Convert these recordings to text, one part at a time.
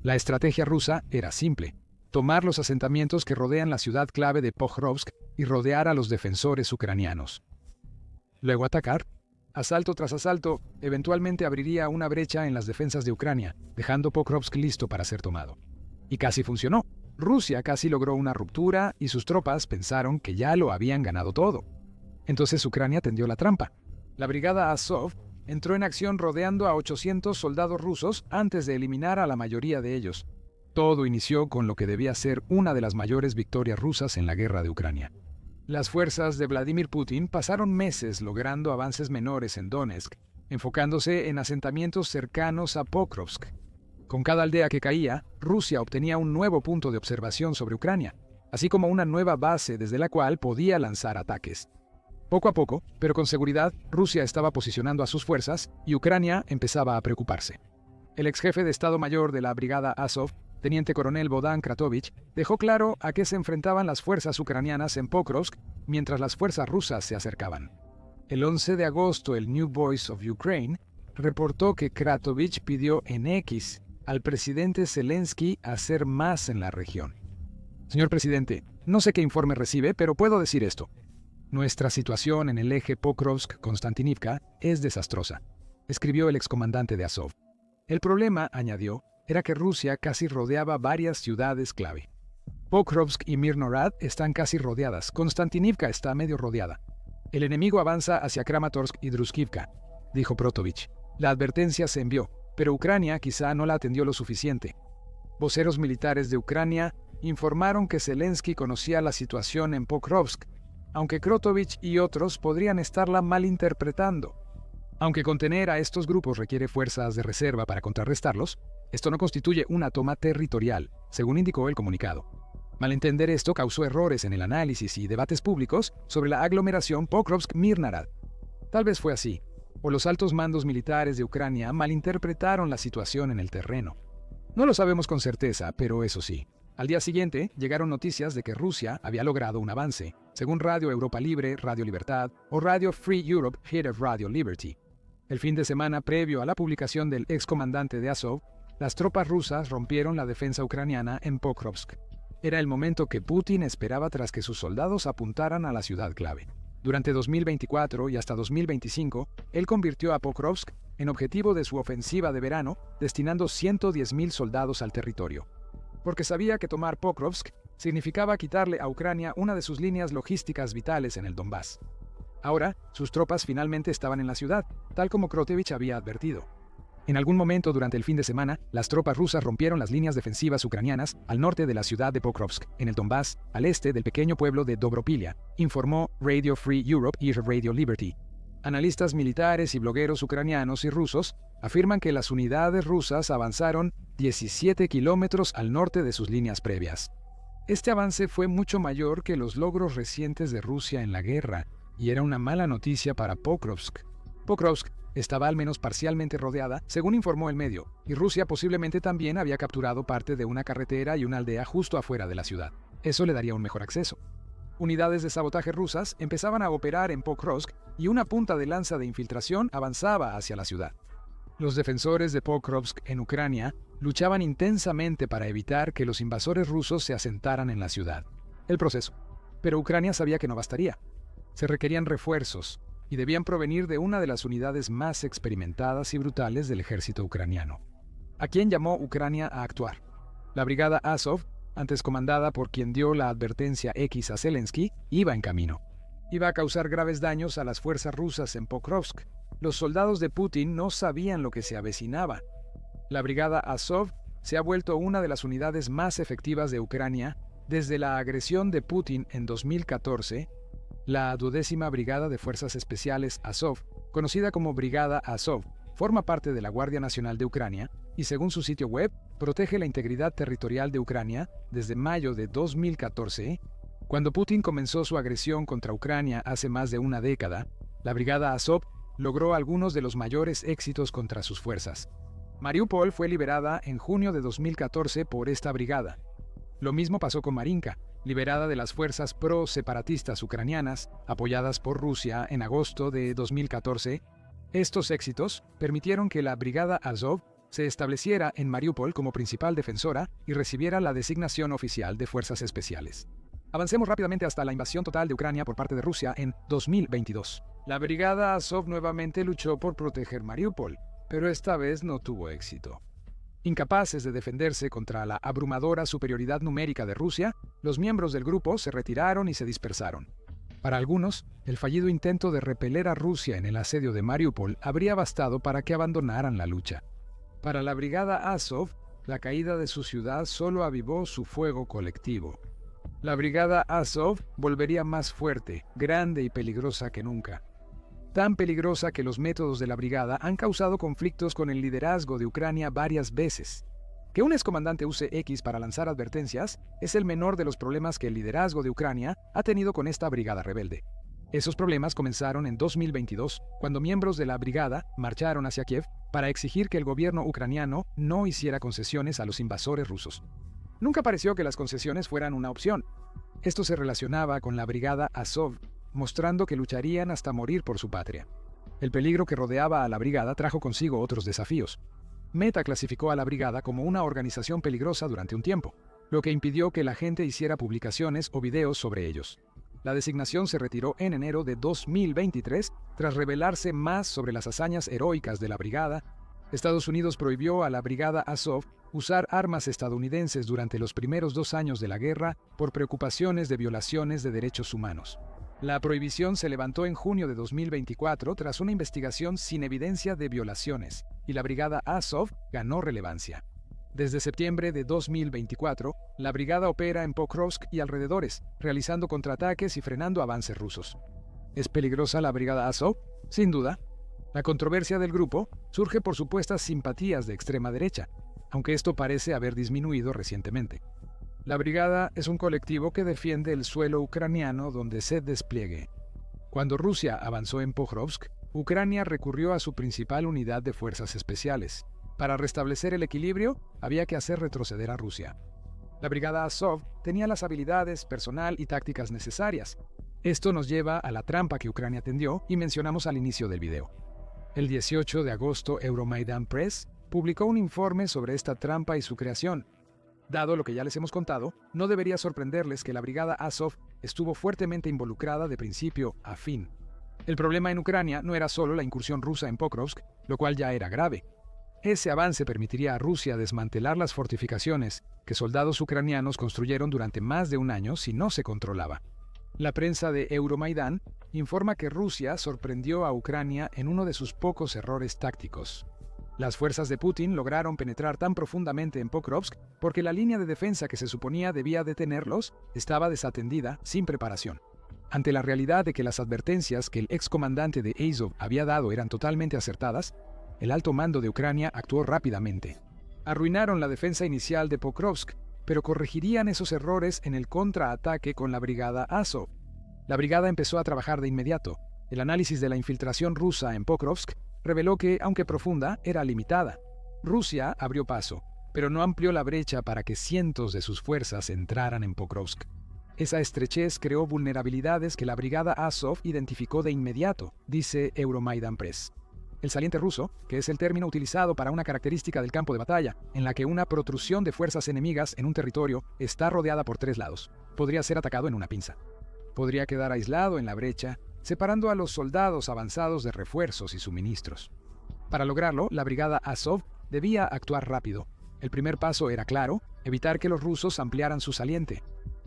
La estrategia rusa era simple: tomar los asentamientos que rodean la ciudad clave de Pokrovsk y rodear a los defensores ucranianos. Luego atacar. Asalto tras asalto, eventualmente abriría una brecha en las defensas de Ucrania, dejando Pokrovsk listo para ser tomado. Y casi funcionó. Rusia casi logró una ruptura y sus tropas pensaron que ya lo habían ganado todo. Entonces Ucrania tendió la trampa. La brigada Azov entró en acción rodeando a 800 soldados rusos antes de eliminar a la mayoría de ellos. Todo inició con lo que debía ser una de las mayores victorias rusas en la guerra de Ucrania. Las fuerzas de Vladimir Putin pasaron meses logrando avances menores en Donetsk, enfocándose en asentamientos cercanos a Pokrovsk. Con cada aldea que caía, Rusia obtenía un nuevo punto de observación sobre Ucrania, así como una nueva base desde la cual podía lanzar ataques. Poco a poco, pero con seguridad, Rusia estaba posicionando a sus fuerzas y Ucrania empezaba a preocuparse. El ex jefe de Estado Mayor de la Brigada Azov, teniente coronel Bohdan Kratovich, dejó claro a qué se enfrentaban las fuerzas ucranianas en Pokrovsk mientras las fuerzas rusas se acercaban. El 11 de agosto, el New Voice of Ukraine reportó que Kratovich pidió en X al presidente Zelensky hacer más en la región. Señor presidente, no sé qué informe recibe, pero puedo decir esto. Nuestra situación en el eje Pokrovsk-Konstantinivka es desastrosa, escribió el excomandante de Azov. El problema, añadió, era que Rusia casi rodeaba varias ciudades clave. Pokrovsk y Mirnorad están casi rodeadas, Konstantinivka está medio rodeada. El enemigo avanza hacia Kramatorsk y Druskivka, dijo Protovich. La advertencia se envió, pero Ucrania quizá no la atendió lo suficiente. Voceros militares de Ucrania informaron que Zelensky conocía la situación en Pokrovsk, aunque Krotovich y otros podrían estarla malinterpretando. Aunque contener a estos grupos requiere fuerzas de reserva para contrarrestarlos, esto no constituye una toma territorial, según indicó el comunicado. Malentender esto causó errores en el análisis y debates públicos sobre la aglomeración Pokrovsk-Mirnorad. Tal vez fue así, o los altos mandos militares de Ucrania malinterpretaron la situación en el terreno. No lo sabemos con certeza, pero eso sí. Al día siguiente, llegaron noticias de que Rusia había logrado un avance, según Radio Europa Libre, Radio Libertad o Radio Free Europe, Head of Radio Liberty. El fin de semana previo a la publicación del excomandante de Azov, las tropas rusas rompieron la defensa ucraniana en Pokrovsk. Era el momento que Putin esperaba tras que sus soldados apuntaran a la ciudad clave. Durante 2024 y hasta 2025, él convirtió a Pokrovsk en objetivo de su ofensiva de verano, destinando 110.000 soldados al territorio. Porque sabía que tomar Pokrovsk significaba quitarle a Ucrania una de sus líneas logísticas vitales en el Donbass. Ahora, sus tropas finalmente estaban en la ciudad, tal como Krotovich había advertido. En algún momento durante el fin de semana, las tropas rusas rompieron las líneas defensivas ucranianas al norte de la ciudad de Pokrovsk, en el Donbass, al este del pequeño pueblo de Dobropilia, informó Radio Free Europe y Radio Liberty. Analistas militares y blogueros ucranianos y rusos afirman que las unidades rusas avanzaron 17 kilómetros al norte de sus líneas previas. Este avance fue mucho mayor que los logros recientes de Rusia en la guerra, y era una mala noticia para Pokrovsk. Pokrovsk estaba al menos parcialmente rodeada, según informó el medio, y Rusia posiblemente también había capturado parte de una carretera y una aldea justo afuera de la ciudad. Eso le daría un mejor acceso. Unidades de sabotaje rusas empezaban a operar en Pokrovsk y una punta de lanza de infiltración avanzaba hacia la ciudad. Los defensores de Pokrovsk en Ucrania luchaban intensamente para evitar que los invasores rusos se asentaran en la ciudad. El proceso. Pero Ucrania sabía que no bastaría. Se requerían refuerzos y debían provenir de una de las unidades más experimentadas y brutales del ejército ucraniano. ¿A quién llamó Ucrania a actuar? La brigada Azov, antes comandada por quien dio la advertencia X a Zelensky, iba en camino. Iba a causar graves daños a las fuerzas rusas en Pokrovsk. Los soldados de Putin no sabían lo que se avecinaba. La brigada Azov se ha vuelto una de las unidades más efectivas de Ucrania desde la agresión de Putin en 2014. La 12ª Brigada de Fuerzas Especiales Azov, conocida como Brigada Azov, forma parte de la Guardia Nacional de Ucrania y, según su sitio web, protege la integridad territorial de Ucrania desde mayo de 2014. Cuando Putin comenzó su agresión contra Ucrania hace más de una década, la Brigada Azov logró algunos de los mayores éxitos contra sus fuerzas. Mariupol fue liberada en junio de 2014 por esta brigada. Lo mismo pasó con Marinka, liberada de las fuerzas pro-separatistas ucranianas, apoyadas por Rusia en agosto de 2014. Estos éxitos permitieron que la Brigada Azov se estableciera en Mariupol como principal defensora y recibiera la designación oficial de Fuerzas Especiales. Avancemos rápidamente hasta la invasión total de Ucrania por parte de Rusia en 2022. La brigada Azov nuevamente luchó por proteger Mariupol, pero esta vez no tuvo éxito. Incapaces de defenderse contra la abrumadora superioridad numérica de Rusia, los miembros del grupo se retiraron y se dispersaron. Para algunos, el fallido intento de repeler a Rusia en el asedio de Mariupol habría bastado para que abandonaran la lucha. Para la brigada Azov, la caída de su ciudad solo avivó su fuego colectivo. La brigada Azov volvería más fuerte, grande y peligrosa que nunca. Tan peligrosa que los métodos de la brigada han causado conflictos con el liderazgo de Ucrania varias veces. Que un excomandante use X para lanzar advertencias es el menor de los problemas que el liderazgo de Ucrania ha tenido con esta brigada rebelde. Esos problemas comenzaron en 2022, cuando miembros de la brigada marcharon hacia Kiev para exigir que el gobierno ucraniano no hiciera concesiones a los invasores rusos. Nunca pareció que las concesiones fueran una opción. Esto se relacionaba con la brigada Azov, mostrando que lucharían hasta morir por su patria. El peligro que rodeaba a la brigada trajo consigo otros desafíos. Meta clasificó a la brigada como una organización peligrosa durante un tiempo, lo que impidió que la gente hiciera publicaciones o videos sobre ellos. La designación se retiró en enero de 2023 tras revelarse más sobre las hazañas heroicas de la brigada. Estados Unidos prohibió a la brigada Azov usar armas estadounidenses durante los primeros 2 años de la guerra por preocupaciones de violaciones de derechos humanos. La prohibición se levantó en junio de 2024 tras una investigación sin evidencia de violaciones, y la brigada Azov ganó relevancia. Desde septiembre de 2024, la brigada opera en Pokrovsk y alrededores, realizando contraataques y frenando avances rusos. ¿Es peligrosa la brigada Azov? Sin duda. La controversia del grupo surge por supuestas simpatías de extrema derecha, aunque esto parece haber disminuido recientemente. La brigada es un colectivo que defiende el suelo ucraniano donde se despliegue. Cuando Rusia avanzó en Pokrovsk, Ucrania recurrió a su principal unidad de fuerzas especiales. Para restablecer el equilibrio, había que hacer retroceder a Rusia. La brigada Azov tenía las habilidades, personal y tácticas necesarias. Esto nos lleva a la trampa que Ucrania tendió y mencionamos al inicio del video. El 18 de agosto, Euromaidan Press publicó un informe sobre esta trampa y su creación. Dado lo que ya les hemos contado, no debería sorprenderles que la brigada Azov estuvo fuertemente involucrada de principio a fin. El problema en Ucrania no era solo la incursión rusa en Pokrovsk, lo cual ya era grave. Ese avance permitiría a Rusia desmantelar las fortificaciones que soldados ucranianos construyeron durante más de un año si no se controlaba. La prensa de Euromaidan informa que Rusia sorprendió a Ucrania en uno de sus pocos errores tácticos. Las fuerzas de Putin lograron penetrar tan profundamente en Pokrovsk porque la línea de defensa que se suponía debía detenerlos estaba desatendida sin preparación. Ante la realidad de que las advertencias que el excomandante de Azov había dado eran totalmente acertadas, el alto mando de Ucrania actuó rápidamente. Arruinaron la defensa inicial de Pokrovsk, pero corregirían esos errores en el contraataque con la brigada Azov. La brigada empezó a trabajar de inmediato. El análisis de la infiltración rusa en Pokrovsk reveló que, aunque profunda, era limitada. Rusia abrió paso, pero no amplió la brecha para que cientos de sus fuerzas entraran en Pokrovsk. Esa estrechez creó vulnerabilidades que la brigada Azov identificó de inmediato, dice Euromaidan Press. El saliente ruso, que es el término utilizado para una característica del campo de batalla, en la que una protrusión de fuerzas enemigas en un territorio está rodeada por 3 lados, podría ser atacado en una pinza. Podría quedar aislado en la brecha, separando a los soldados avanzados de refuerzos y suministros. Para lograrlo, la brigada Azov debía actuar rápido. El primer paso era claro, evitar que los rusos ampliaran su saliente.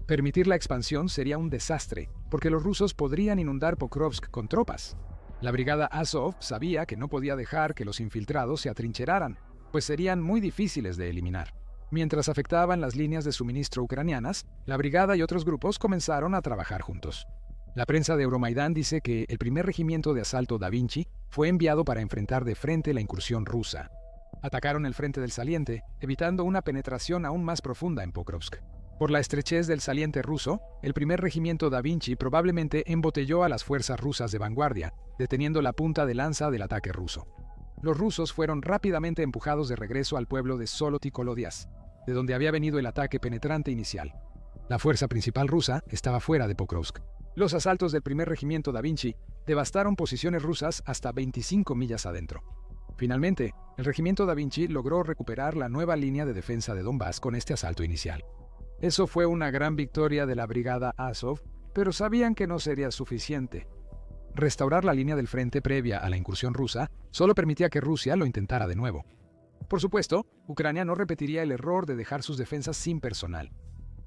Permitir la expansión sería un desastre, porque los rusos podrían inundar Pokrovsk con tropas. La brigada Azov sabía que no podía dejar que los infiltrados se atrincheraran, pues serían muy difíciles de eliminar. Mientras afectaban las líneas de suministro ucranianas, la brigada y otros grupos comenzaron a trabajar juntos. La prensa de Euromaidan dice que el primer regimiento de asalto Da Vinci fue enviado para enfrentar de frente la incursión rusa. Atacaron el frente del saliente, evitando una penetración aún más profunda en Pokrovsk. Por la estrechez del saliente ruso, el primer regimiento Da Vinci probablemente embotelló a las fuerzas rusas de vanguardia, deteniendo la punta de lanza del ataque ruso. Los rusos fueron rápidamente empujados de regreso al pueblo de Soloty-Kolodias, de donde había venido el ataque penetrante inicial. La fuerza principal rusa estaba fuera de Pokrovsk. Los asaltos del primer regimiento Da Vinci devastaron posiciones rusas hasta 25 millas adentro. Finalmente, el regimiento Da Vinci logró recuperar la nueva línea de defensa de Donbass con este asalto inicial. Eso fue una gran victoria de la brigada Azov, pero sabían que no sería suficiente. Restaurar la línea del frente previa a la incursión rusa solo permitía que Rusia lo intentara de nuevo. Por supuesto, Ucrania no repetiría el error de dejar sus defensas sin personal.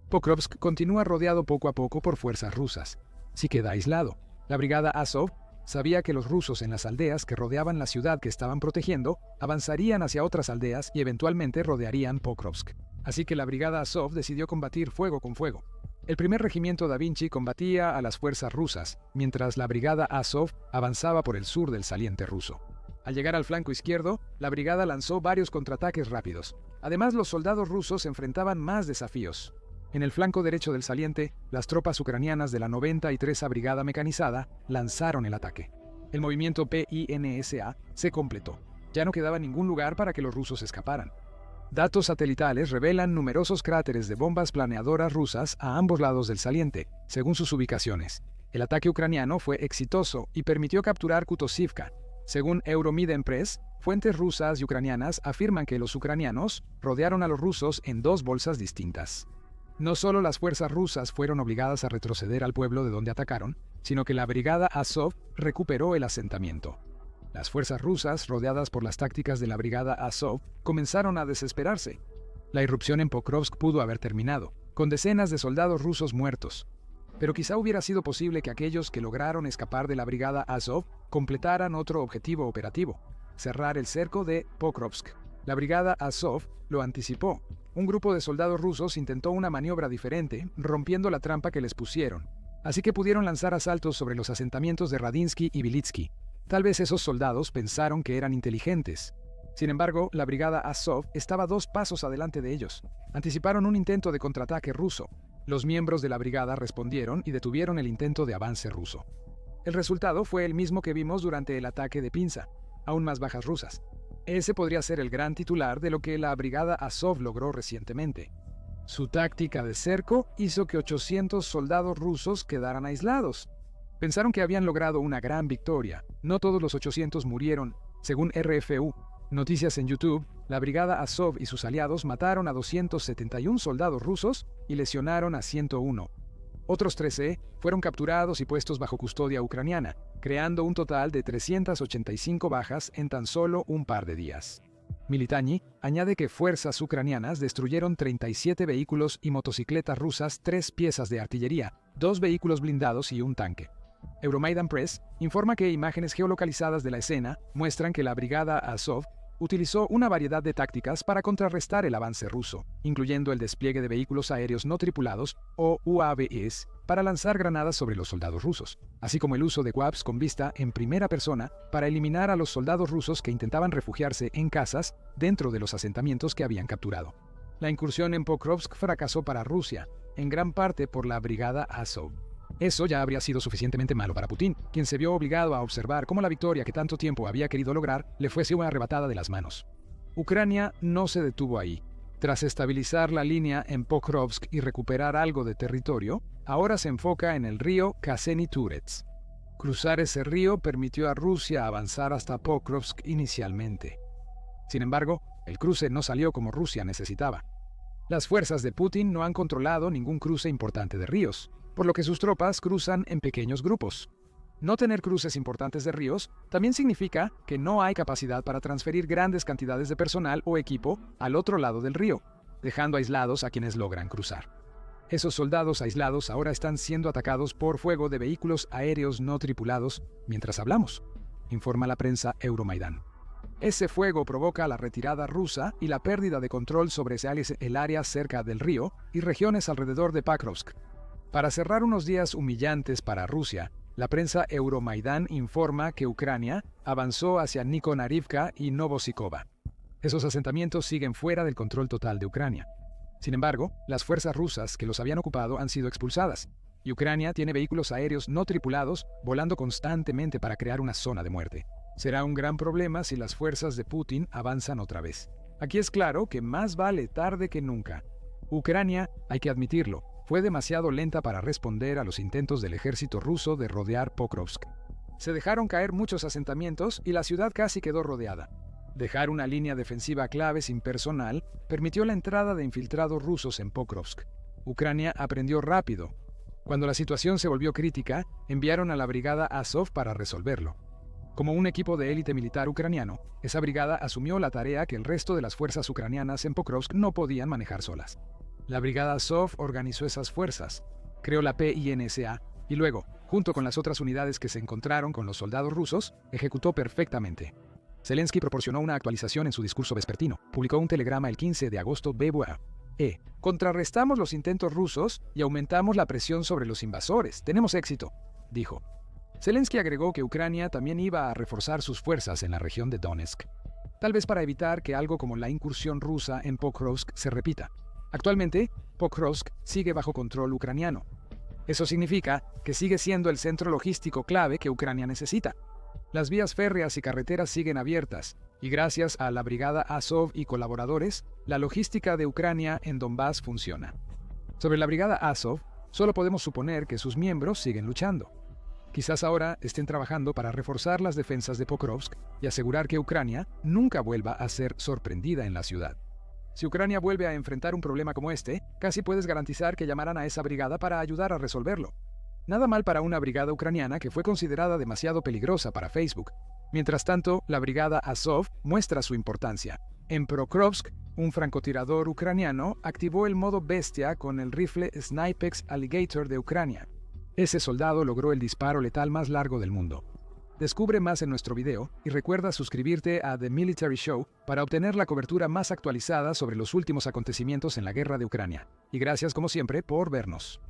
Pokrovsk continúa rodeado poco a poco por fuerzas rusas. Si queda aislado, la brigada Azov sabía que los rusos en las aldeas que rodeaban la ciudad que estaban protegiendo avanzarían hacia otras aldeas y eventualmente rodearían Pokrovsk. Así que la brigada Azov decidió combatir fuego con fuego. El primer regimiento Da Vinci combatía a las fuerzas rusas, mientras la brigada Azov avanzaba por el sur del saliente ruso. Al llegar al flanco izquierdo, la brigada lanzó varios contraataques rápidos. Además, los soldados rusos enfrentaban más desafíos. En el flanco derecho del saliente, las tropas ucranianas de la 93ª Brigada Mecanizada lanzaron el ataque. El movimiento PINSA se completó. Ya no quedaba ningún lugar para que los rusos escaparan. Datos satelitales revelan numerosos cráteres de bombas planeadoras rusas a ambos lados del saliente, según sus ubicaciones. El ataque ucraniano fue exitoso y permitió capturar Kutosivka. Según Euromiden Press, fuentes rusas y ucranianas afirman que los ucranianos rodearon a los rusos en dos bolsas distintas. No solo las fuerzas rusas fueron obligadas a retroceder al pueblo de donde atacaron, sino que la brigada Azov recuperó el asentamiento. Las fuerzas rusas, rodeadas por las tácticas de la brigada Azov, comenzaron a desesperarse. La irrupción en Pokrovsk pudo haber terminado, con decenas de soldados rusos muertos. Pero quizá hubiera sido posible que aquellos que lograron escapar de la brigada Azov completaran otro objetivo operativo: cerrar el cerco de Pokrovsk. La brigada Azov lo anticipó. Un grupo de soldados rusos intentó una maniobra diferente, rompiendo la trampa que les pusieron. Así que pudieron lanzar asaltos sobre los asentamientos de Radinsky y Vilitsky. Tal vez esos soldados pensaron que eran inteligentes. Sin embargo, la brigada Azov estaba 2 pasos adelante de ellos. Anticiparon un intento de contraataque ruso. Los miembros de la brigada respondieron y detuvieron el intento de avance ruso. El resultado fue el mismo que vimos durante el ataque de Pinza: aún más bajas rusas. Ese podría ser el gran titular de lo que la brigada Azov logró recientemente. Su táctica de cerco hizo que 800 soldados rusos quedaran aislados. Pensaron que habían logrado una gran victoria. No todos los 800 murieron. Según RFU, noticias en YouTube, la brigada Azov y sus aliados mataron a 271 soldados rusos y lesionaron a 101. Otros 13 fueron capturados y puestos bajo custodia ucraniana, creando un total de 385 bajas en tan solo un par de días. Militani añade que fuerzas ucranianas destruyeron 37 vehículos y motocicletas rusas, 3 piezas de artillería, 2 vehículos blindados y un tanque. Euromaidan Press informa que imágenes geolocalizadas de la escena muestran que la brigada Azov utilizó una variedad de tácticas para contrarrestar el avance ruso, incluyendo el despliegue de vehículos aéreos no tripulados, o UAVs, para lanzar granadas sobre los soldados rusos, así como el uso de WAPs con vista en primera persona para eliminar a los soldados rusos que intentaban refugiarse en casas dentro de los asentamientos que habían capturado. La incursión en Pokrovsk fracasó para Rusia, en gran parte por la brigada Azov. Eso ya habría sido suficientemente malo para Putin, quien se vio obligado a observar cómo la victoria que tanto tiempo había querido lograr le fuese arrebatada de las manos. Ucrania no se detuvo ahí. Tras estabilizar la línea en Pokrovsk y recuperar algo de territorio, ahora se enfoca en el río Kaseni-Turets. Cruzar ese río permitió a Rusia avanzar hasta Pokrovsk inicialmente. Sin embargo, el cruce no salió como Rusia necesitaba. Las fuerzas de Putin no han controlado ningún cruce importante de ríos, por lo que sus tropas cruzan en pequeños grupos. No tener cruces importantes de ríos también significa que no hay capacidad para transferir grandes cantidades de personal o equipo al otro lado del río, dejando aislados a quienes logran cruzar. Esos soldados aislados ahora están siendo atacados por fuego de vehículos aéreos no tripulados mientras hablamos, informa la prensa Euromaidan. Ese fuego provoca la retirada rusa y la pérdida de control sobre el área cerca del río y regiones alrededor de Pokrovsk. Para cerrar unos días humillantes para Rusia, la prensa Euromaidan informa que Ucrania avanzó hacia Nikonarivka y Novosikova. Esos asentamientos siguen fuera del control total de Ucrania. Sin embargo, las fuerzas rusas que los habían ocupado han sido expulsadas, y Ucrania tiene vehículos aéreos no tripulados volando constantemente para crear una zona de muerte. Será un gran problema si las fuerzas de Putin avanzan otra vez. Aquí es claro que más vale tarde que nunca. Ucrania, hay que admitirlo, fue demasiado lenta para responder a los intentos del ejército ruso de rodear Pokrovsk. Se dejaron caer muchos asentamientos y la ciudad casi quedó rodeada. Dejar una línea defensiva clave sin personal permitió la entrada de infiltrados rusos en Pokrovsk. Ucrania aprendió rápido. Cuando la situación se volvió crítica, enviaron a la brigada Azov para resolverlo. Como un equipo de élite militar ucraniano, esa brigada asumió la tarea que el resto de las fuerzas ucranianas en Pokrovsk no podían manejar solas. La brigada Azov organizó esas fuerzas, creó la PINSA y luego, junto con las otras unidades que se encontraron con los soldados rusos, ejecutó perfectamente. Zelensky proporcionó una actualización en su discurso vespertino. Publicó un telegrama el 15 de agosto. Contrarrestamos los intentos rusos y aumentamos la presión sobre los invasores. Tenemos éxito, dijo. Zelensky agregó que Ucrania también iba a reforzar sus fuerzas en la región de Donetsk, tal vez para evitar que algo como la incursión rusa en Pokrovsk se repita. Actualmente, Pokrovsk sigue bajo control ucraniano. Eso significa que sigue siendo el centro logístico clave que Ucrania necesita. Las vías férreas y carreteras siguen abiertas, y gracias a la brigada Azov y colaboradores, la logística de Ucrania en Donbass funciona. Sobre la brigada Azov, solo podemos suponer que sus miembros siguen luchando. Quizás ahora estén trabajando para reforzar las defensas de Pokrovsk y asegurar que Ucrania nunca vuelva a ser sorprendida en la ciudad. Si Ucrania vuelve a enfrentar un problema como este, casi puedes garantizar que llamarán a esa brigada para ayudar a resolverlo. Nada mal para una brigada ucraniana que fue considerada demasiado peligrosa para Facebook. Mientras tanto, la brigada Azov muestra su importancia. En Pokrovsk, un francotirador ucraniano activó el modo bestia con el rifle Snipex Alligator de Ucrania. Ese soldado logró el disparo letal más largo del mundo. Descubre más en nuestro video y recuerda suscribirte a The Military Show para obtener la cobertura más actualizada sobre los últimos acontecimientos en la guerra de Ucrania. Y gracias como siempre por vernos.